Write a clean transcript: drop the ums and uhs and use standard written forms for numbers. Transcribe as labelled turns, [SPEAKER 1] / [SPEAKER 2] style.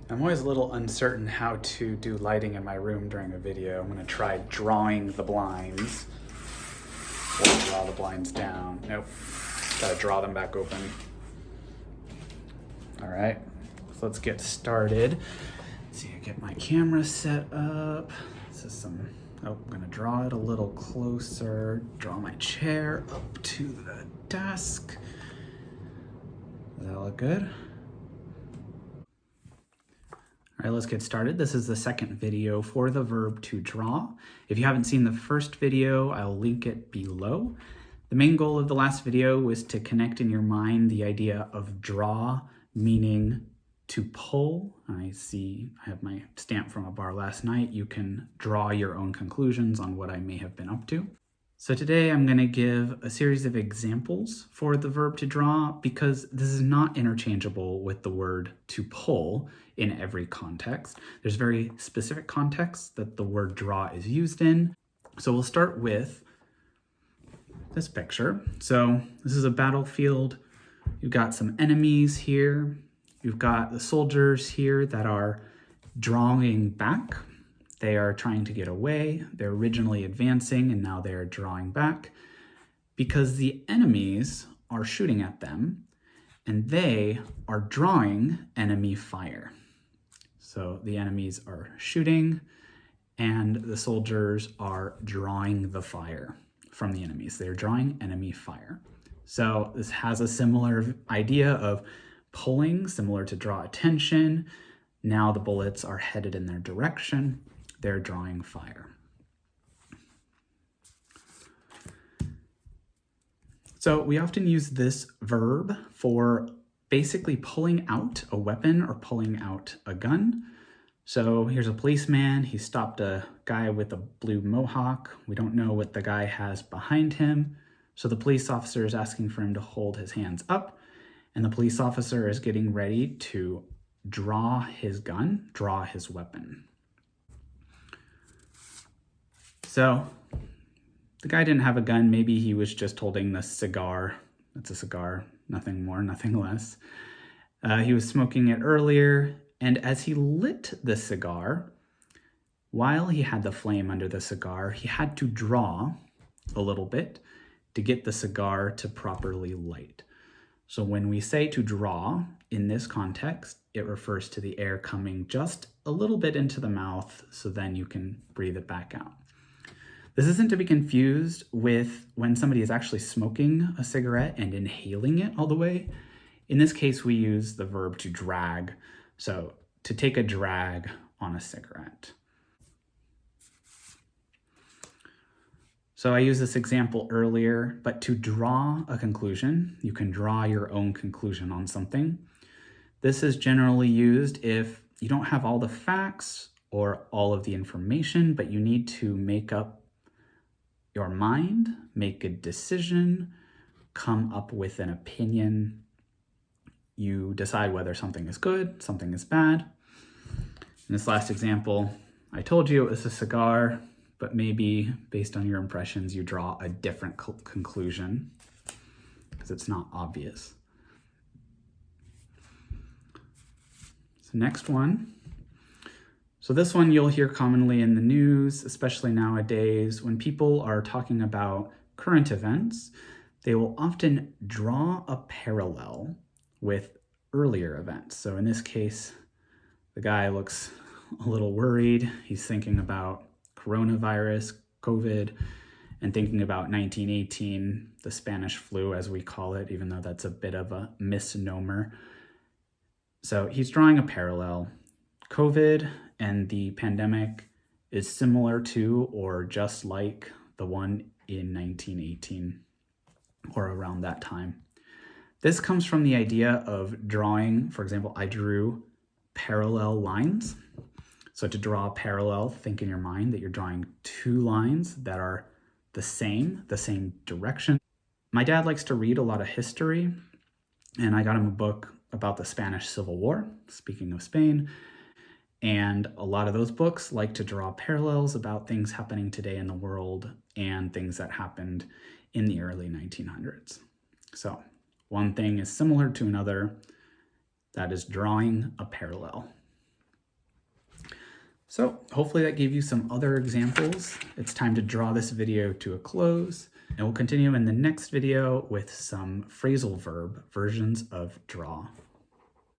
[SPEAKER 1] I'm always a little uncertain how to do lighting in my room during a video. I'm gonna try drawing the blinds. Or draw the blinds down. Nope, gotta draw them back open. All right, so let's get started. Let's see, I get my camera set up. This is I'm gonna draw it a little closer. Draw my chair up to the desk. Does that look good? All right, let's get started. This is the second video for the verb to draw. If you haven't seen the first video, I'll link it below. The main goal of the last video was to connect in your mind the idea of draw, meaning to pull. I have my stamp from a bar last night. You can draw your own conclusions on what I may have been up to. So today I'm going to give a series of examples for the verb to draw because this is not interchangeable with the word to pull in every context. There's very specific contexts that the word draw is used in. So we'll start with this picture. So this is a battlefield. You've got some enemies here. You've got the soldiers here that are drawing back. They are trying to get away. They're originally advancing and now they're drawing back because the enemies are shooting at them and they are drawing enemy fire. So the enemies are shooting and the soldiers are drawing the fire from the enemies. They're drawing enemy fire. So this has a similar idea of pulling, similar to draw attention. Now the bullets are headed in their direction. They're drawing fire. So we often use this verb for basically pulling out a weapon or pulling out a gun. So here's a policeman. He stopped a guy with a blue mohawk. We don't know what the guy has behind him. So the police officer is asking for him to hold his hands up, and the police officer is getting ready to draw his gun, draw his weapon. So the guy didn't have a gun. Maybe he was just holding the cigar. That's a cigar, nothing more, nothing less. He was smoking it earlier, and as he lit the cigar, while he had the flame under the cigar, he had to draw a little bit to get the cigar to properly light. So when we say to draw in this context, it refers to the air coming just a little bit into the mouth so then you can breathe it back out. This isn't to be confused with when somebody is actually smoking a cigarette and inhaling it all the way. In this case, we use the verb to drag. So to take a drag on a cigarette. So I used this example earlier, but to draw a conclusion, you can draw your own conclusion on something. This is generally used if you don't have all the facts or all of the information, but you need to make up your mind, make a decision, come up with an opinion. You decide whether something is good, something is bad. In this last example, I told you it was a cigar, but maybe based on your impressions, you draw a different conclusion because it's not obvious. So next one. So this one you'll hear commonly in the news, especially nowadays. When people are talking about current events, they will often draw a parallel with earlier events. So in this case, the guy looks a little worried. He's thinking about coronavirus, COVID, and thinking about 1918, the Spanish flu, as we call it, even though that's a bit of a misnomer. So he's drawing a parallel. COVID and the pandemic is similar to or just like the one in 1918 or around that time. This comes from the idea of drawing. For example, I drew parallel lines. So to draw a parallel, think in your mind that you're drawing two lines that are the same direction. My dad likes to read a lot of history, and I got him a book about the Spanish Civil War, speaking of Spain. And a lot of those books like to draw parallels about things happening today in the world and things that happened in the early 1900s. So one thing is similar to another. That is drawing a parallel. So hopefully that gave you some other examples. It's time to draw this video to a close, and we'll continue in the next video with some phrasal verb versions of draw.